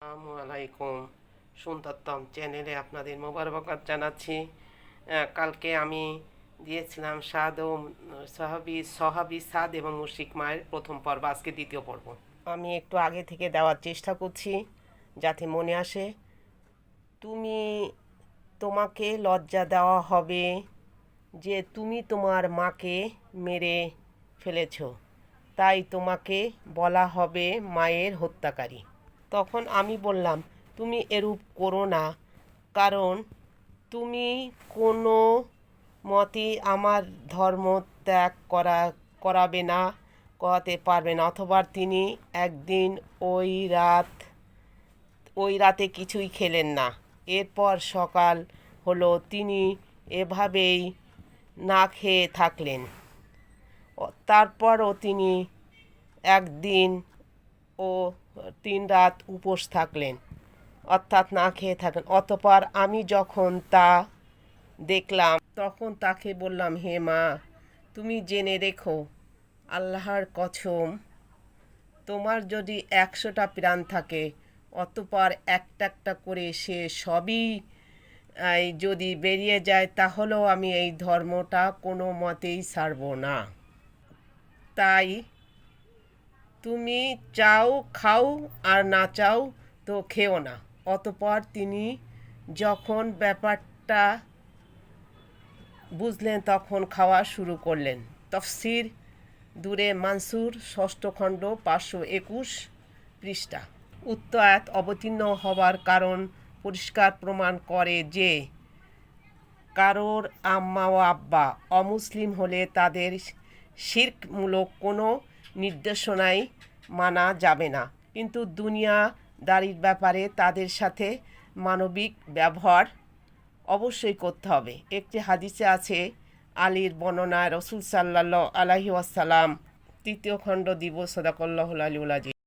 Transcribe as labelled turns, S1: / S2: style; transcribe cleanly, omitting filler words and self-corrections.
S1: আসসালামু আলাইকুম। সুন্দরতম চ্যানেলে আপনাদের মোবারকবাদ জানাচ্ছি। কালকে আমি দিয়েছিলাম সাদ ও সহাবি সাদ এবং মুশরিক মায়ের প্রথম পর্ব, আজকে দ্বিতীয় পর্ব। আমি একটু আগে থেকে দেওয়ার চেষ্টা করছি যাতে মনে আসে। তোমাকে লজ্জা দেওয়া হবে যে তুমি তোমার মাকে মেরে ফেলেছ, তাই তোমাকে বলা হবে মায়ের হত্যাকারী। তখন আমি বললাম, তুমি এরূপ করো না, কারণ তুমি কোনো মতেই আমার ধর্ম ত্যাগ করাবে না, করাতে পারবে না। অথবা তিনি একদিন ওই রাতে কিছুই খেলেন না। এরপর সকাল হলো, তিনি এভাবেই না খেয়ে থাকলেন। তারপরও তিনি একদিন ও 3 রাত উপোস থাকলেন, অর্থাৎ না খেয়ে থাকলেন। অতঃপর আমি যখন তা দেখলাম তখন তাকে বললাম, হে মা, তুমি জেনে রেখো, আল্লাহর কসম, তোমার যদি 100টা প্রাণ থাকে, অতঃপর একটা একটা করে সে সবই যদি বেরিয়ে যায়, তাহলেও আমি এই ধর্মটা কোনো মতেই ছাড়ব না। তাই তুমি চাও খাও, আর না চাও তো খেও না। অতঃপর তিনি যখন ব্যাপারটা বুঝলেন তখন খাওয়া শুরু করলেন। তফসির দুরে মানসুর 6ষ্ঠ খণ্ড 521 পৃষ্ঠা। উক্ত আয়াত অবতীর্ণ হবার কারণ পরিষ্কার প্রমাণ করে যে কারোর আম্মা ও আব্বা অমুসলিম হলে তাদের শিরকমূলক কোনো নির্দেশনাই মানা যাবে না, কিন্তু দুনিয়াদারির ব্যাপারে তাদের সাথে মানবিক ব্যবহার অবশ্যই করতে হবে। একটি হাদিসে আছে, আলীর বর্ণনায় রাসূল সাল্লাল্লাহু আলাইহি ওয়াসাল্লাম 3য় খণ্ড দিব, সাদাকাল্লাহুল আলিয়্যুল আযীম।